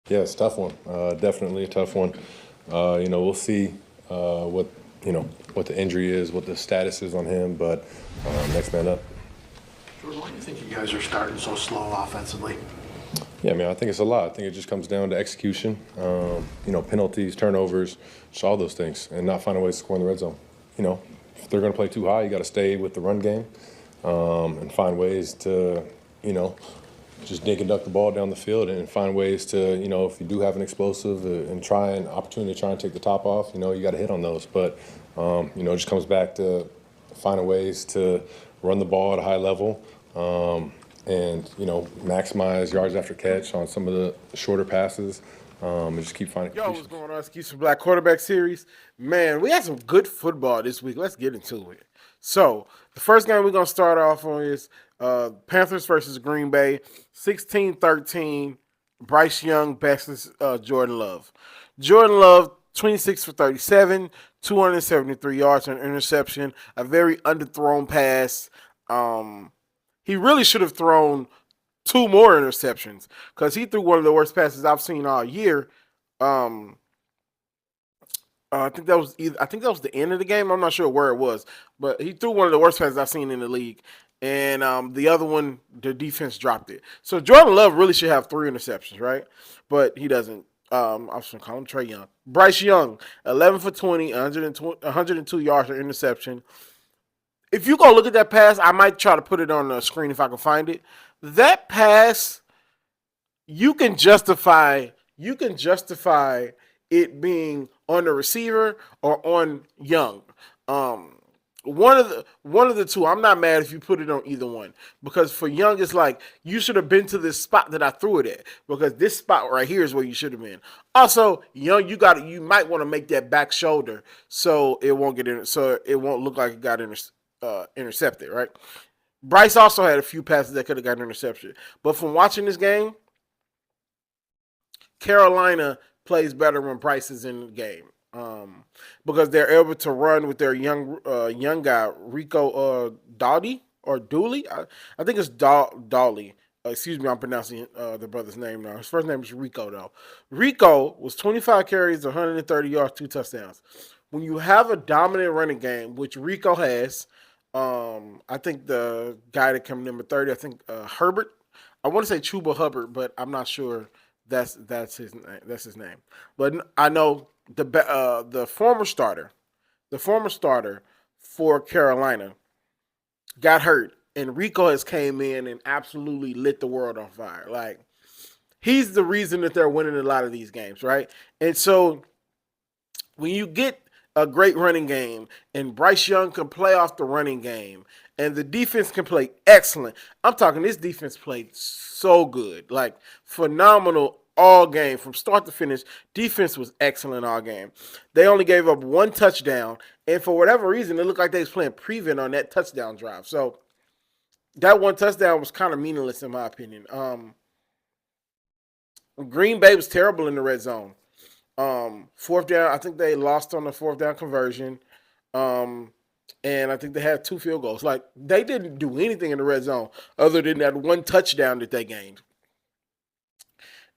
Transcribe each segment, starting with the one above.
Yeah, it's a tough one. Definitely a tough one. We'll see what what the injury is, what the status is on him, but next man up. Jordan, why do you think you guys are starting so slow offensively? Yeah, I mean, I think it's a lot. I think it just comes down to execution, penalties, turnovers, just all those things, and not finding ways to score in the red zone. If they're going to play too high, you got to stay with the run game and find ways to, you know, just dink and duck the ball down the field and find ways to, if you do have an explosive and try an opportunity to try and take the top off, you got to hit on those. But, it just comes back to finding ways to run the ball at a high level and, maximize yards after catch on some of the shorter passes and just keep finding Yo, what's completions. going on? Excuse for Black Quarterback Series. Man, we had some good football this week. Let's get into it. So, the first game we're going to start off on is Panthers versus Green Bay, 16-13. Bryce Young versus Jordan Love. Jordan Love, 26 for 37, 273 yards and interception, a very underthrown pass. He really should have thrown two more interceptions because he threw one of the worst passes I've seen all year. Um, I think that was the end of the game. I'm not sure where it was, but he threw one of the worst passes I've seen in the league. And the other one, the defense dropped it. So Jordan Love really should have three interceptions, right? But he doesn't. I was going to call him Trey Young. Bryce Young, 11 for 20, 102 yards for interception. If you go look at that pass, I might try to put it on the screen if I can find it. That pass, you can justify it being on the receiver or on Young. One of the two. I'm not mad if you put it on either one because for Young, it's like you should have been to this spot that I threw it at because this spot right here is where you should have been. Also, Young, you might want to make that back shoulder so it won't get in, so it won't look like it got intercepted, right? Bryce also had a few passes that could have got intercepted, but from watching this game, Carolina plays better when Bryce is in the game because they're able to run with their young guy Rico Dowdy or Dooley. I think it's Dolly. Excuse me, I'm pronouncing the brother's name now. His first name is Rico, though. Rico was 25 carries, 130 yards, 2 touchdowns. When you have a dominant running game, which Rico has, I think the guy that came number 30, I think Herbert. I want to say Chuba Hubbard, but I'm not sure that's his name. That's his name. But I know the the former starter for Carolina, got hurt, and Rico has came in and absolutely lit the world on fire. Like he's the reason that they're winning a lot of these games, right? And so when you get a great running game and Bryce Young can play off the running game and the defense can play excellent. I'm talking this defense played so good, like phenomenal all game from start to finish. Defense was excellent all game. They only gave up one touchdown, and for whatever reason, it looked like they was playing prevent on that touchdown drive. So that one touchdown was kind of meaningless in my opinion. Green Bay was terrible in the red zone. Fourth down, I think they lost on the fourth down conversion. Um, and I think they had two field goals. Like they didn't do anything in the red zone other than that one touchdown that they gained.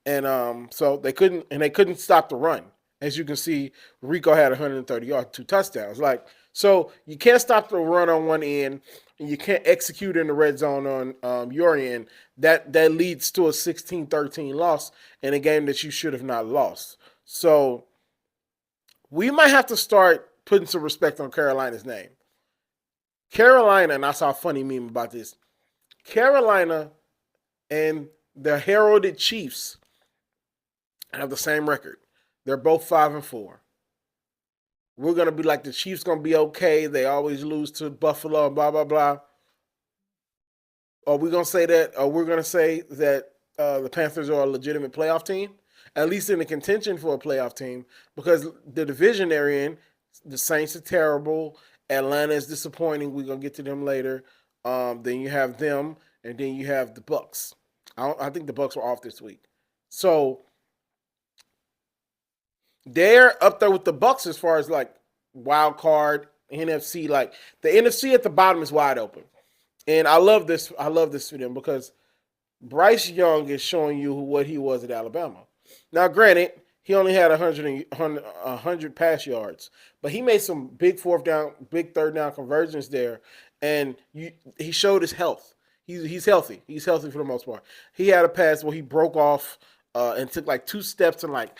And so they couldn't stop the run. As you can see, Rico had 130 yards, two touchdowns. Like so, you can't stop the run on one end, and you can't execute in the red zone on your end. That leads to a 16-13 loss in a game that you should have not lost. So we might have to start putting some respect on Carolina's name. Carolina, and I saw a funny meme about this. Carolina and the heralded Chiefs have the same record. They're both 5-4. We're gonna be like the Chiefs gonna be okay. They always lose to Buffalo and blah blah blah. Are we gonna say that? Or we're gonna say that the Panthers are a legitimate playoff team, at least in the contention for a playoff team, because the division they're in, the Saints are terrible. Atlanta is disappointing. We're gonna get to them later. Then you have them, and then you have the Bucks. I think the Bucks were off this week, so they're up there with the Bucks as far as like wild card NFC. Like the NFC at the bottom is wide open, and I love this. I love this for them because Bryce Young is showing you what he was at Alabama. Now, granted, he only had 100 pass yards, but he made some big third down conversions there, and he showed his health. He's healthy. He's healthy for the most part. He had a pass where he broke off and took like 2 steps and like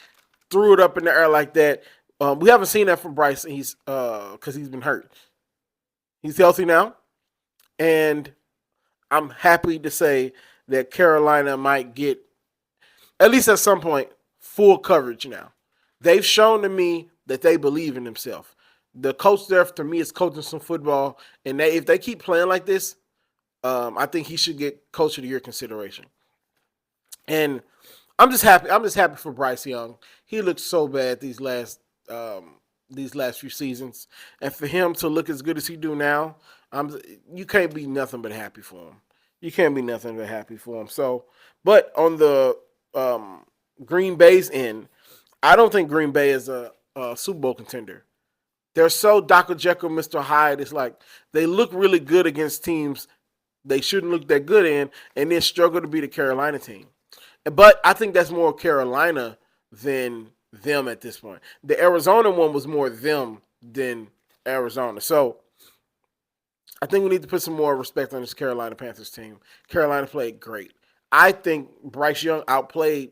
threw it up in the air like that. We haven't seen that from Bryce. He's because he's been hurt. He's healthy now, and I'm happy to say that Carolina might get, at least at some point, full coverage now. They've shown to me that they believe in themselves. The coach there, to me, is coaching some football, and if they keep playing like this, I think he should get Coach of the Year consideration. And I'm just happy. I'm just happy for Bryce Young. He looked so bad these last few seasons, and for him to look as good as he do now, you can't be nothing but happy for him. You can't be nothing but happy for him. So, but on the Green Bay's end, I don't think Green Bay is a Super Bowl contender. They're so Dr. Jekyll, Mr. Hyde. It's like they look really good against teams they shouldn't look that good in, and then struggle to beat a Carolina team. But I think that's more Carolina than them at this point. The Arizona one was more them than Arizona. So I think we need to put some more respect on this Carolina Panthers team. Carolina played great. I think Bryce Young outplayed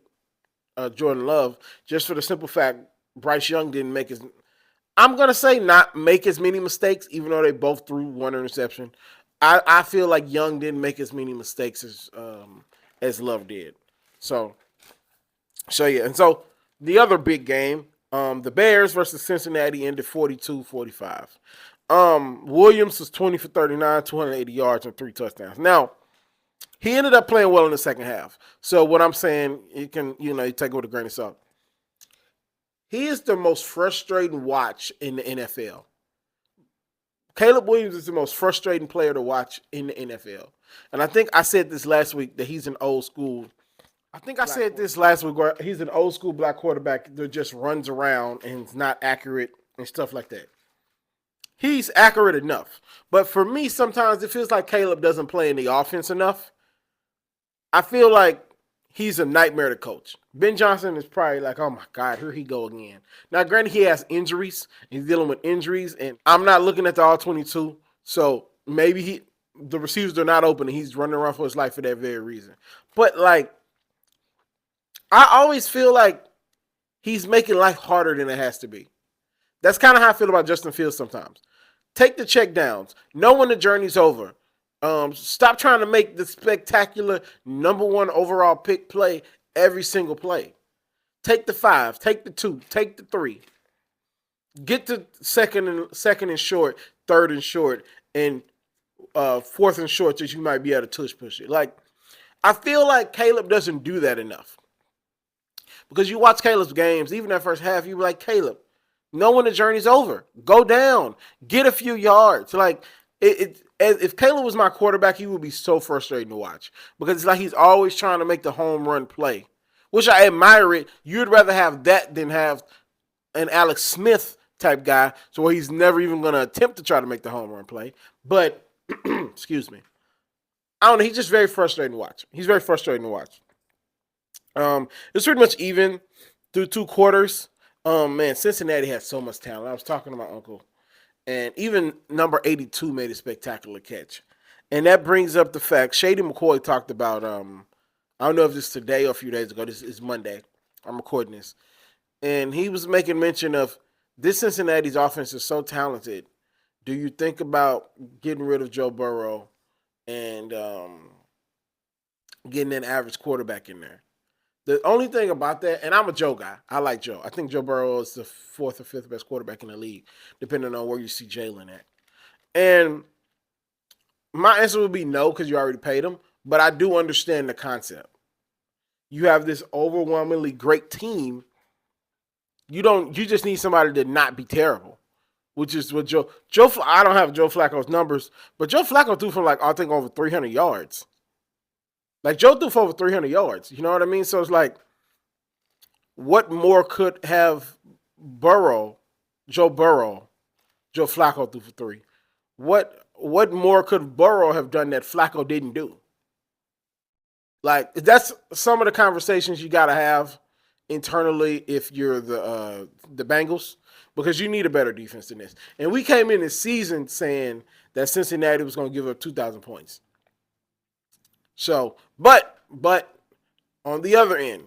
Jordan Love just for the simple fact Bryce Young didn't make his – I'm going to say not make as many mistakes, even though they both threw 1 interception. I feel like Young didn't make as many mistakes as Love did. So yeah. And so the other big game, the Bears versus Cincinnati ended 42-45. Williams was 20 for 39, 280 yards and 3 touchdowns. Now, he ended up playing well in the second half. So what I'm saying, you take it with a grain of salt. He is the most frustrating watch in the NFL. Caleb Williams is the most frustrating player to watch in the NFL. And I think I said this last week that he's an old school. I think I said this last week where he's an old school black quarterback that just runs around and is not accurate and stuff like that. He's accurate enough. But for me, sometimes it feels like Caleb doesn't play in the offense enough. I feel like he's a nightmare to coach. Ben Johnson is probably like, oh my God, here he go again. Now, granted, he has injuries. He's dealing with injuries, and I'm not looking at the all-22, so maybe the receivers are not open, and he's running around for his life for that very reason. But, like, I always feel like he's making life harder than it has to be. That's kind of how I feel about Justin Fields sometimes. Take the check downs. Know when the journey's over. Stop trying to make the spectacular number 1 overall pick play every single play. Take the 5, take the 2, take the 3. Get to second and short, third and short, and fourth and short that you might be able to tush push it. Like, I feel like Caleb doesn't do that enough. Because you watch Caleb's games, even that first half, you be like, Caleb, know when the journey's over. Go down. Get a few yards. Like, if Caleb was my quarterback, he would be so frustrating to watch. Because it's like he's always trying to make the home run play. Which I admire it. You'd rather have that than have an Alex Smith type guy, so where he's never even going to attempt to try to make the home run play. But, excuse me. I don't know. He's just very frustrating to watch. He's very frustrating to watch. It's pretty much even through 2 quarters. Man, Cincinnati has so much talent. I was talking to my uncle, and even number 82 made a spectacular catch. And that brings up the fact, Shady McCoy talked about, I don't know if this is today or a few days ago. This is Monday. I'm recording this. And he was making mention of this Cincinnati's offense is so talented. Do you think about getting rid of Joe Burrow and getting an average quarterback in there? The only thing about that, and I'm a Joe guy. I like Joe. I think Joe Burrow is the 4th or 5th best quarterback in the league, depending on where you see Jalen at. And my answer would be no, because you already paid him. But I do understand the concept. You have this overwhelmingly great team. You just need somebody to not be terrible, which is what I don't have Joe Flacco's numbers, but Joe Flacco threw for I think over 300 yards. Like, Joe threw for over 300 yards. You know what I mean? So it's like, what more could have Joe Flacco threw for 3. What more could Burrow have done that Flacco didn't do? Like, that's some of the conversations you got to have internally if you're the Bengals, because you need a better defense than this. And we came in this season saying that Cincinnati was going to give up 2,000 points. So, but on the other end,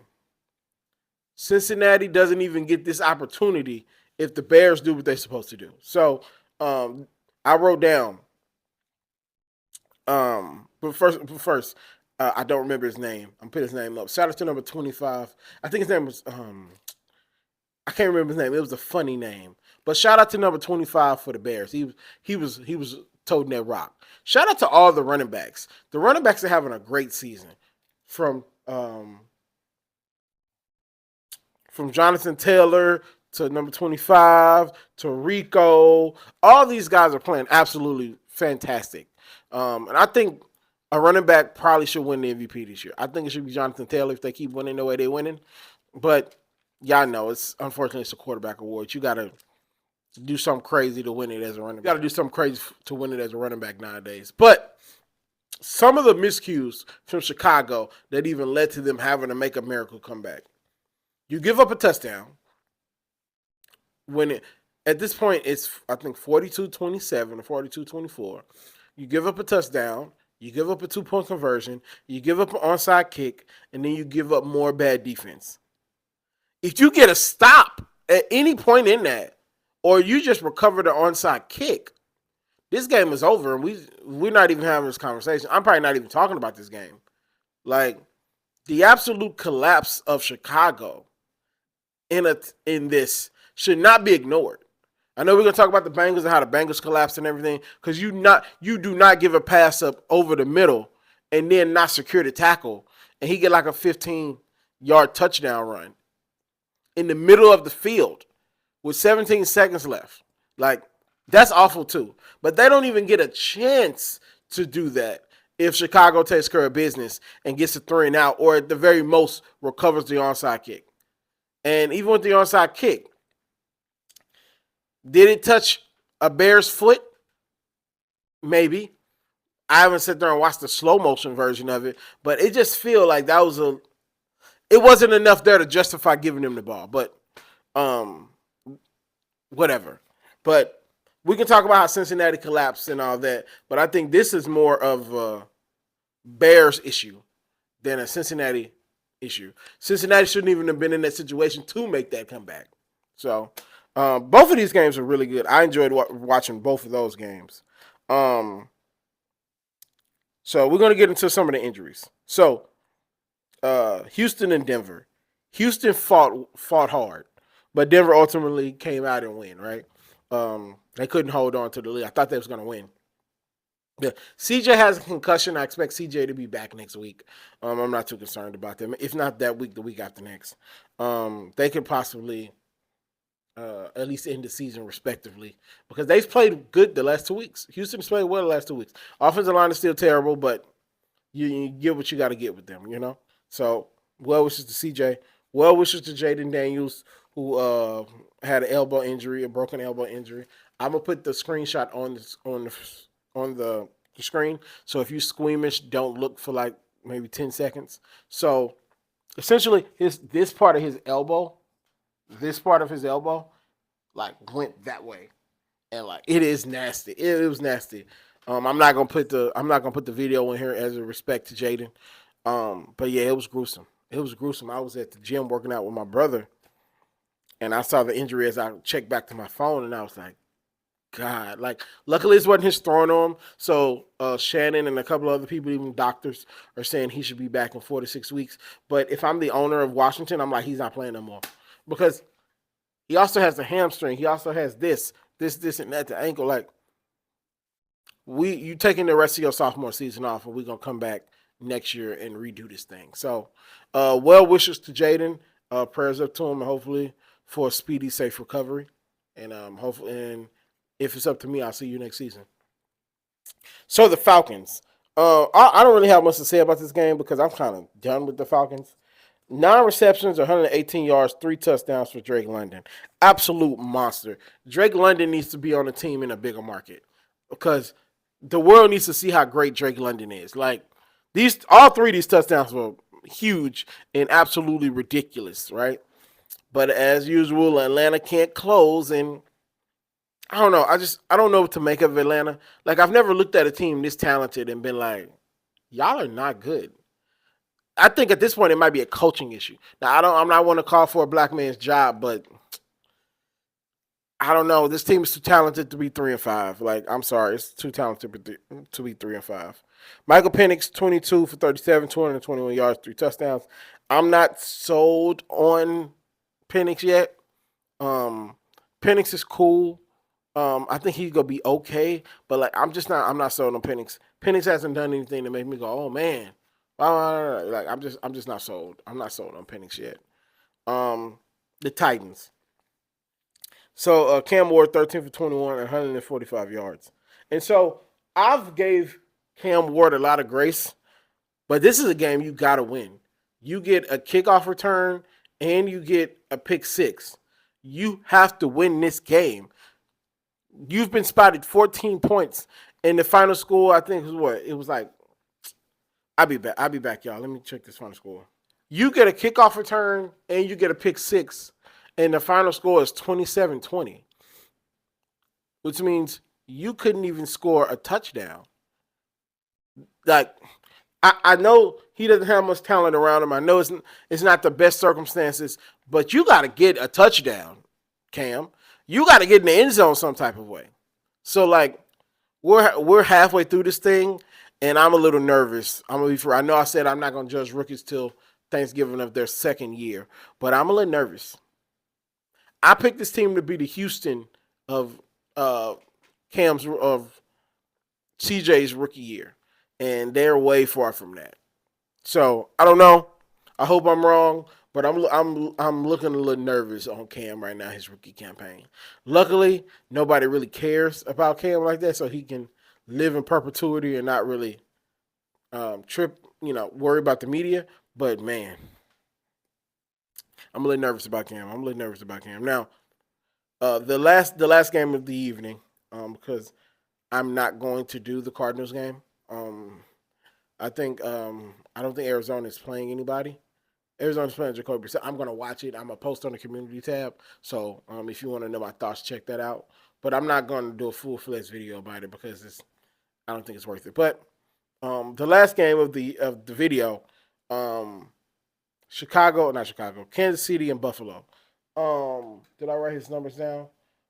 Cincinnati doesn't even get this opportunity if the Bears do what they're supposed to do. So, I wrote down. But first, I don't remember his name. I'm putting his name up. Shout out to number 25. I think his name was I can't remember his name. It was a funny name. But shout out to number 25 for the Bears. He was toting that rock. Shout out to all the running backs. The running backs are having a great season. From Jonathan Taylor to number 25 to Rico. All these guys are playing absolutely fantastic. And I think a running back probably should win the MVP this year. I think it should be Jonathan Taylor if they keep winning the way they're winning. But y'all know unfortunately it's a quarterback award. You got to do something crazy to win it as a running back. You got to do something crazy to win it as a running back nowadays. But some of the miscues from Chicago that even led to them having to make a miracle comeback. You give up a touchdown. At this point, it's, I think, 42-27 or 42-24. You give up a touchdown. You give up a 2-point conversion. You give up an onside kick. And then you give up more bad defense. If you get a stop at any point in that, or you just recover the onside kick, this game is over. And we're not even having this conversation. I'm probably not even talking about this game. Like, the absolute collapse of Chicago in this should not be ignored. I know we're going to talk about the Bengals and how the Bengals collapsed and everything, because you do not give a pass up over the middle and then not secure the tackle, and he get like a 15-yard touchdown run in the middle of the field with 17 seconds left. Like, that's awful too. But they don't even get a chance to do that if Chicago takes care of business and gets a 3-and-out, or at the very most recovers the onside kick. And even with the onside kick, did it touch a Bear's foot? Maybe. I haven't sat there and watched the slow motion version of it, but it just feel like it wasn't enough there to justify giving them the ball. But whatever. But we can talk about how Cincinnati collapsed and all that, but I think this is more of a Bears issue than a Cincinnati issue. Cincinnati shouldn't even have been in that situation to make that comeback. So both of these games are really good. I enjoyed watching both of those games. So we're going to get into some of the injuries. So Houston and Denver. Houston fought hard, but Denver ultimately came out and win, right? They couldn't hold on to the lead. I thought they was going to win. Yeah. CJ has a concussion. I expect CJ to be back next week. I'm not too concerned about them. If not that week, the week after next. They could possibly at least end the season respectively, because they've played good the last 2 weeks. Houston's played well the last 2 weeks. Offensive line is still terrible, but you get what you got to get with them, you know? So, well wishes to CJ. Well wishes to Jaden Daniels, who had an elbow injury, a broken elbow injury. I'm going to put the screenshot on the screen. So if you squeamish, don't look for like maybe 10 seconds. So essentially this part of his elbow, like went that way. And like it is nasty. It was nasty. I'm not gonna put the video in here as a respect to Jaden. But yeah, it was gruesome. It was gruesome. I was at the gym working out with my brother, and I saw the injury as I checked back to my phone, and I was like, God, like, luckily this wasn't his throwing arm. So Shannon and a couple of other people, even doctors, are saying he should be back in 4 to 6 weeks. But if I'm the owner of Washington, I'm like, he's not playing no more, because he also has the hamstring. He also has this, and that, the ankle. Like, you taking the rest of your sophomore season off, and we're gonna come back next year and redo this thing. So, well wishes to Jaden. Prayers up to him, and hopefully for a speedy, safe recovery. And hopefully, if it's up to me, I'll see you next season. So the Falcons. I don't really have much to say about this game because I'm kind of done with the Falcons. 9 receptions, 118 yards, 3 touchdowns for Drake London. Absolute monster. Drake London needs to be on a team in a bigger market, because the world needs to see how great Drake London is. Like, all 3 of these touchdowns were huge and absolutely ridiculous, right? But as usual, Atlanta can't close, and I don't know. I don't know what to make of Atlanta. Like I've never looked at a team this talented and been like, y'all are not good. I think at this point it might be a coaching issue. Now I'm not want to call for a black man's job, but I don't know. This team is too talented to be 3-5. Like I'm sorry, it's too talented to be 3-5. Michael Penix 22 for 37, 221 yards, 3 touchdowns. I'm not sold on Penix yet. Um, Penix is cool. I think he's gonna be okay, but like I'm not sold on Penix. Penix hasn't done anything to make me go, oh man. Like I'm just not sold. I'm not sold on Penix yet. The Titans. So Cam Ward 13 for 21, 145 yards. And so I've gave Cam Ward a lot of grace, but this is a game you gotta win. You get a kickoff return and you get a pick six. You have to win this game. You've been spotted 14 points in the final score. I think it was what? It was like, I'll be back, y'all. Let me check this final score. You get a kickoff return and you get a pick six, and the final score is 27-20, which means you couldn't even score a touchdown. Like, I know he doesn't have much talent around him. I know it's not the best circumstances, but you got to get a touchdown, Cam. You got to get in the end zone some type of way. So, like, we're halfway through this thing, and I'm a little nervous. I'm gonna be for. I know I said I'm not gonna judge rookies till Thanksgiving of their second year, but I'm a little nervous. I picked this team to be the Houston of Cam's of CJ's rookie year, and they're way far from that. So I don't know. I hope I'm wrong, but I'm looking a little nervous on Cam right now. His rookie campaign. Luckily, nobody really cares about Cam like that, so he can live in perpetuity and not really worry about the media. But man, I'm a little nervous about Cam. Now, the last game of the evening, because I'm not going to do the Cardinals game. I don't think Arizona is playing anybody. Arizona's playing Jacoby. So I'm going to watch it. I'm going to post on the community tab. So if you want to know my thoughts, check that out. But I'm not going to do a full-fledged video about it because I don't think it's worth it. But the last game of the video, Kansas City and Buffalo. Did I write his numbers down?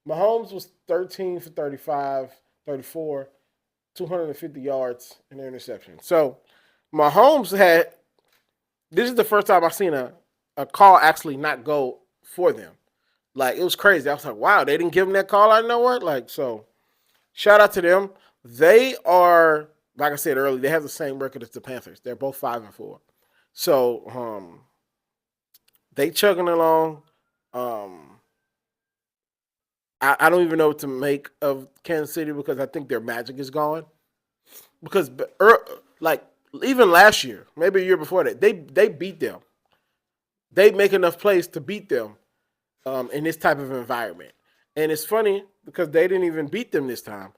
Mahomes was 13 for 35, 34, 250 yards and an interception. So Mahomes this is the first time I've seen a call actually not go for them. Like, it was crazy. I was like, wow, they didn't give him that call out of nowhere? Like, so shout out to them. They are, like I said earlier, they have the same record as the Panthers. They're both 5-4. So they chugging along. I don't even know what to make of Kansas City because I think their magic is gone. Because like even last year, maybe a year before that, they beat them. They make enough plays to beat them in this type of environment. And it's funny because they didn't even beat them this time.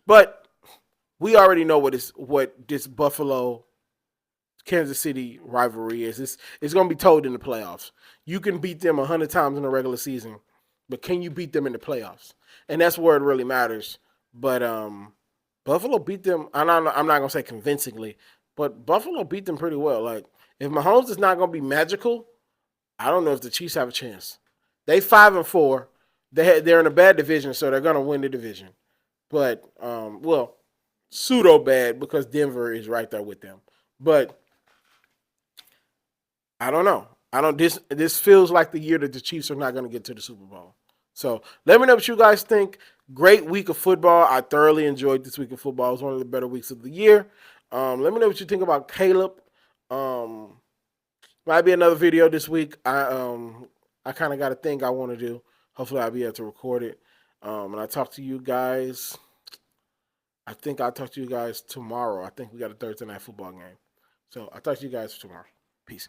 But we already know what this Buffalo Kansas City rivalry is. It's going to be told in the playoffs. You can beat them 100 times in the regular season, but can you beat them in the playoffs? And that's where it really matters. But Buffalo beat them. I'm not going to say convincingly, but Buffalo beat them pretty well. Like, if Mahomes is not going to be magical, I don't know if the Chiefs have a chance. They 5-4. They're in a bad division, so they're going to win the division. But pseudo bad because Denver is right there with them. But I don't know. This feels like the year that the Chiefs are not going to get to the Super Bowl. So let me know what you guys think. Great week of football. I thoroughly enjoyed this week of football. It was one of the better weeks of the year. Let me know what you think about Caleb. Might be another video this week. I kind of got a thing I want to do. Hopefully I'll be able to record it. And I talk to you guys. I think I'll talk to you guys tomorrow. I think we got a Thursday night football game. So I'll talk to you guys tomorrow. Peace.